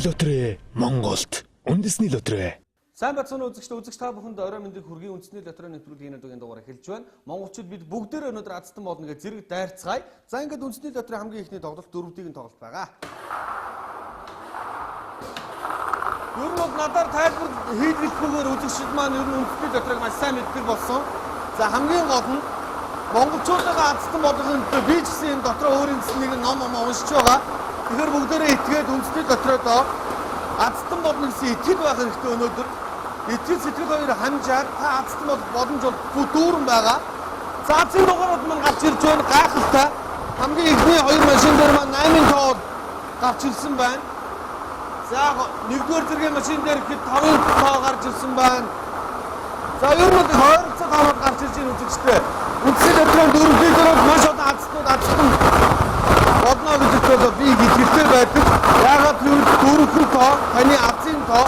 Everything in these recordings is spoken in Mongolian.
лотерей Монголд. Үндэсний лотерей. Сайн бацхан үзэгч та бүхэнд орой мэндийг хүргэе. Үндэсний лотерей нэвтрүүлгийн дугаар эхэлж байна. Монголчууд бид бүгдээрээ өнөөдөр азтан болно гэж зэрэг дайрцгаая. За ингээд үндэсний лотерей хамгийн ихний тоглолт дөрөвдийн тоглолт байгаа. Ер нь бол надаар тайлбар хийдгэлгүйгээр үзэгчид маань ер нь үндэсний лотерейг маш сайн мэддэг болсон. За хамгийн гол нь монголчуудаа азтан болгохын би ч гэсэн энэ дотроо өөрийн нэг ном уншиж байгаа. Тэгэхээр бүгдээрээ итгээд үндэсний лотерейдоо азтан болно гэсэн итгэл байх хэрэгтэй өнөөдөр. Итгэл сэтгэл хоёр хамжаад та азтан боломж бол дүүрэн байгаа. За зэн дугаарууд маань гарч ирж байна. Гайхалтай. Хамгийн ихний хоёр машин дээр маань 8 тоо гарч ирсэн байна. За нэгдүгээр зэргийн машин дээр ихэд 5 тоо гарч ирсэн байна. За ер нь 20 тоо гарч ирж байгаа үзэгчтэй. Үндэсний лотерейн дөрөвдүгээр дээр маш олон азтан бодно гэж бодоод би итгэвчтэй байдаг. Яагаад гэвэл дөрөвдүгээр тоо таны азын тоо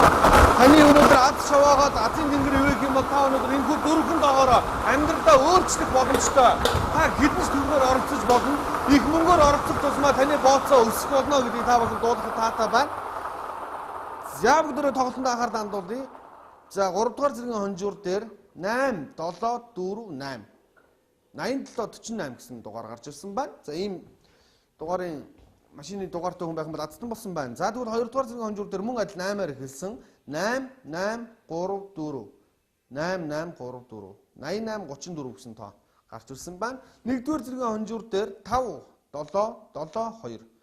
таны өнөөдөр аз шаваагаад азын тэнгэр ивэх юм бол та өнөөдөр энэ дөрөвдүгээр тоогоор амьдралдаа өөрчлөх боломжтой. Та гидэж төрөөр оролцож болно. Их мөнгөөр оролцох тусмаа таны бооцоо өсөх болно гэдгийг та бүхэн дуулах таатай байна. За бүгдээ тоглолтод анхаарал хандуулъя. За 3 дугаар зэргийн хонжуур дээр 8 7 4 8 8748 гэсэн дугаар гарч ирсэн байна. За ийм дугаарын машины дугаартай хүн байх юм бол азтан болсон байна. За тэгвэл 2 дугаар зэргийн хонжуур дээр мөн адил 8-аар эхэлсэн 8 8 3 4 88 34 88 34 гэсэн тоо гарч ирсэн байна. 1 дугаар зэргийн хонжуур дээр 5 7 7 2 5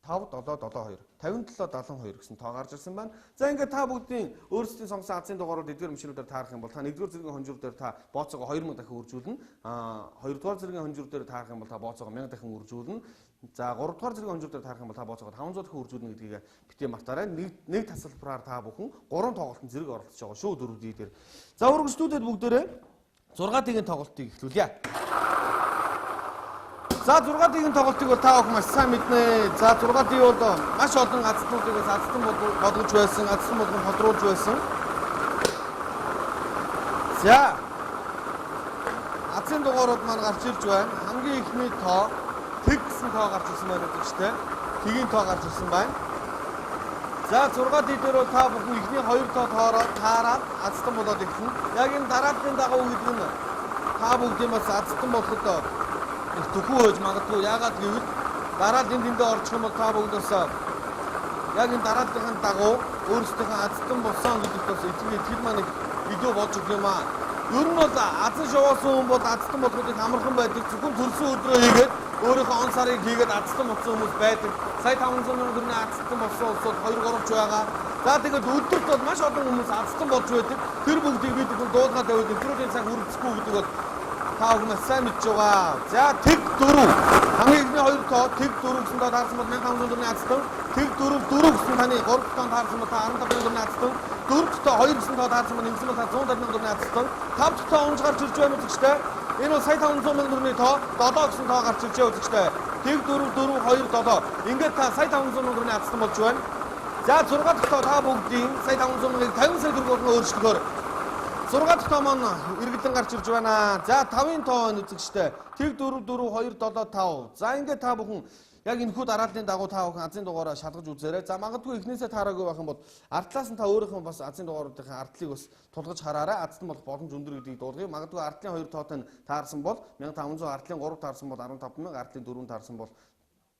7 7 2 57 72 гэсэн тоо гарч ирсэн байна. За ингээд та бүгдийн өөрсдийн сонгосон азын дугаарууд эдгээр машинуудаар таарах юм бол та 1-р зэргийн хонжуур дээр та бооцоогоо 2000 дахин үржүүлнэ. 2-р зэргийн хонжуур дээр таарах юм бол та бооцоогоо 1000 дахин үржүүлнэ. За 3-р зэргийн хонжуур дээр таарах юм бол та бооцоогоо 500 дахин үржүүлнэ гэдгийг битгий мартаарай. Нэг тасалбараар та бүхэн 3 тоглолтод зэрэг оролцож байгаа шүү дөрөвдий дээр. За үргэлжлүүлээд бүгдээрээ 6 дигийн тоглолтыг эхлүүлье. За 6 дигийн тоглолтыг бол та бүхэн маш сайн мэднэ. За 6 dig бол маш олон азтнуудыг азтан болгож байсан, азтан болгон тодруулж байсан. За азын дугаарууд маань гарч ирж байна. Хамгийн ихний тоо тэг гэсэн тоо гарч ирсэн байна гэжтэй. Тэгийн тоо гарч ирсэн байна. За 6 dig дээр та бүхэн ихний 2 тоо тоороо таараад азтан болоод ирсэн. Яг энэ дарааллын дагуу гэдэг нь та бүгдийн бас азтан болоход төхөө хөөж магадгүй. Яагаад гэвэл дараалын тэндээ орчих юм бол та бүгд бас яг энэ дарааллын дагуу өөрсдийнхөө азтан болсон гэдэгт бас итгэл маань илүү болж өгөх юм аа. Ер нь бол азан шавуусан хүн бол азтан болохыг амархан байдаг. Зөвхөн төрсөн өдрөө хийгээд өөрийнхөө он сарыг хийгээд азтан болсон хүмүүс байдаг. Сая 500 сая төгрөгийн азтан болсон улсууд 2 3 ч байгаа. За тэгээд өдөрт бол маш олон хүмүүс азтан болж байдаг. Тэр бүгдийг бид дуулгаад тавьад өдрийн цаг үргэлжлэхгүй гэдэг бол та бүхэн сайн мэдж байгаа. За тэг 4 хамгийн ихний 2 тоо тэг 4 гэсэн тоо таарсан бол 1500 төгрөгийн азтан. Тэг 4 гэсэн таны 3 тоо таарсан бол та 15 төгрөгийн азтан. 4 тоо 2 гэсэн тоо таарсан бол ингэсэн бол та 150 төгрөгийн азтан. 5 тоо унж гарч ирж байна үзэгчтэй. Энэ бол сая 500 сая төгрөгийн тоо 7 гэсэн тоо гарч ирж байгаа үзэгчтэй. Тэг 4 4 2 7 ингээд та сая 500 сая төгрөгийн азтан болж байна. За 6 дахь тоо та бүгдийн сая 500 саяыг 50 сая төгрөгөөр өөрчлөхөөр 6 дахь тоо маань эргэлэн гарч ирж байна. За 5-ын тоо үзэгчтэй. Тэг 4 4 2 7 5. За ингээд та бүхэн яг энэхүү дарааллын дагуу та бүхэн азын дугаараа шалгаж үзээрэй. За магадгүй эхнээсээ таараагүй байх юм бол ардлаас нь та өөрийнхөө бас азын дугааруудын ардлыг бас тулгаж хараарай. Азтан болох боломж өндөр гэдгийг дуулгая. Магадгүй ардлын 2 тоотой нь таарсан бол 1500, ардлын 3 таарсан бол 15000, ардлын 4 таарсан бол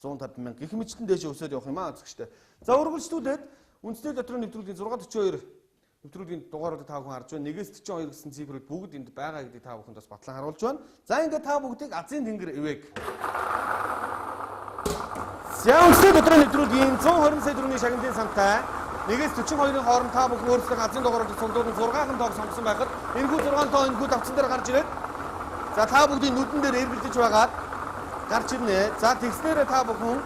150000 гэх мэтчтэн дээш өсөд явах юм аа үзэгчтэй. За үргэлжлүүлээд үндэсний лотерейн нэвтрүүлгийн 642 нэвтрүүлгийн дугааруудыг та бүхэн харж байна. 1-42 гэсэн цифрүүд бүгд энд байгаа гэдгийг та бүхэнд бас батлан харуулж байна. За ингээд та бүгдийг азын тэнгэр ивэг. За үндэсний лотерейн нэвтрүүлгийн 120 сая төгрөгийн шагналын сантай 1-42-ийн хооронд та бүхэн өөрсдөө азын дугааруудыг цуглуулсан 6 тоог сонгосон байхад энэхүү 6 тоо энэхүү давцсан дээр гарч ирээд за та бүгдийн нүдэн дээр эргэлдэж байгаад гарч ирнэ. За тэгснээрээ та бүхэн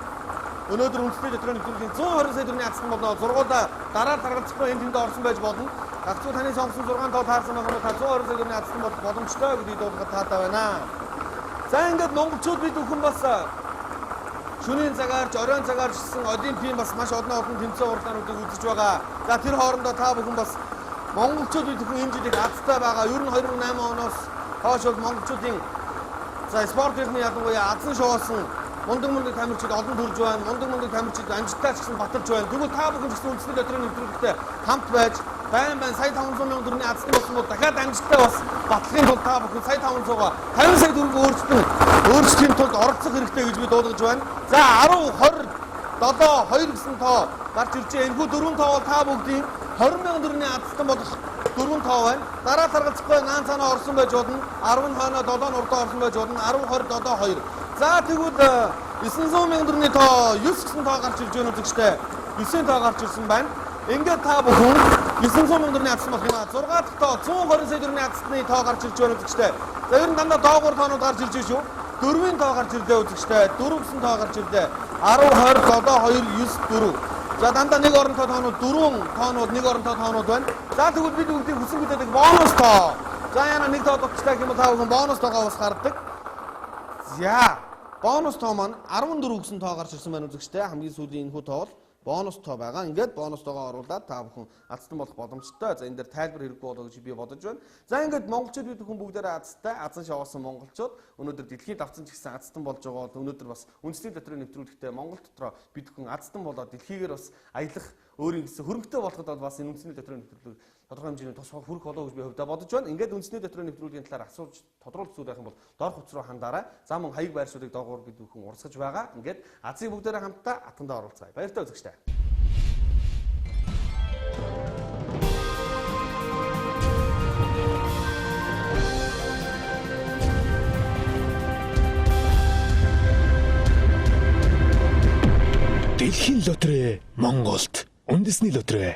өнөөдөр үндэсний лотерейн нэвтрүүлгийн 120 сая төгрөгийн азтан болно. Зургуулаа дараалцахгүй энэ тэнд орсон байж болно. Гагцуу таны сонгосон 6 тоо таарсан байгаа бол 120 сая төгрөгийн азтан болох боломжтой гэдгийг дуулахад таатай байна. За ингээд монголчууд бид бүхэн бас шөнийн цагаарч, оройн цагаарч гэсэн олимпийн бас маш олон тэмцээн урлагуудыг үзэж байгаа. За тэр хоорондоо та бүхэн бас монголчууд бид бүхэн энэ жилиг азтай байгаа. Ер нь 2008 оноос хойш бол монголчуудын за спортын ялангуяа азан шоусан мундаг тамирчид олон төрж байна. Мундаг тамирчид амжилттай ч гэсэн баталж байна. Тэгвэл та бүхэн ч гэсэн үндэсний дотроо нэвтрүүлэгтээ хамт байж байн сая 500 мянган төгрөгийн азтай болсон бол дахиад амжилттай бас батлахын тулд та бүхэн сая 500-га 50 сая төгрөг өөрчлөхийн тулд оролцох хэрэгтэй гэж би дуудаж байна. За 10, 20, 7, 2 гэсэн тоо гарч ирж байгаа. Энэхүү дөрвөн тоо бол та бүгдийн 20 мянган төгрөгийн азтай болох дөрвөн тоо байна. Дараа таргалцахгүй наан цаанаа орсон байж болно. 10 хойноо 7 урдаа орсон байж болно. 10, 20, 7, 2. За тэгвэл 900 мянган төгрөгийн тоо 9 гэсэн тоо гарч ирж байна үзэгчтэй. 9 тоо гарч ирсэн байна. Ингээд та бүхэн 900 мянган төгрөгийн азтай болох юм аа. 6 дахь тоо 120 сая төгрөгийн азтай тоо гарч ирж байна үзэгчтэй. За ер нь дандаа доогуур тоонууд гарч ирж шүү. Дөрвийн тоо гарч ирлээ үзэгчтэй. 4 гэсэн тоо гарч ирлээ. 10, 20, 7, 2, 9, 4. За дандаа нэг оронтой тоонууд 4 тоонууд нэг оронтой тоонууд байна. За тэгвэл бид бүгдийг хүсэн бүтээдэг бонус тоо. За яна нэг тоо товчтой юм бол та бүхэн бонус тоогоо бас гаргадаг. За бонус тоо маань 14 гэсэн тоо гарч ирсэн байна үзэгчтэй. Хамгийн сүүлийн энэхүү тоо бол бонус тоо байгаа. Ингээд бонус тоогоо оруулаад та бүхэн азтан болох боломжтой. За энэ дээр тайлбар хэрэггүй болоо гэж би бодож байна. За ингээд монголчууд бид бүхэн бүгдээрээ азтай азан шаваасан монголчууд өнөөдөр дэлхийд давцсан ч гэсэн азтан болж байгаа бол өнөөдөр бас үндэсний дотроо нэвтрүүлэхдээ Монгол дотроо бид бүхэн азтан болоод дэлхийгээр бас аялах өөрийн гэсэн хөрөнгөтэй болоход бол бас энэ үндэсний дотроо нэвтрүүлэг тодорхой хэмжээний тус хүрэх болоо гэж би хувьдаа бодож байна. Ингээд үндэсний дотроо нэвтрүүлгийн талаар асууж тодруулах зүйл байх юм бол доор хувц руу хандаарай. За мөн хаяг байршуудыг доогуур бид бүхэн урсгаж байгаа. Ингээд Азийн бүгдээрээ хамтдаа атгандаа оролцгаая. Баяртай үзэгчтэй. Дэлхийн лотерей Монголд үндэсний лотерей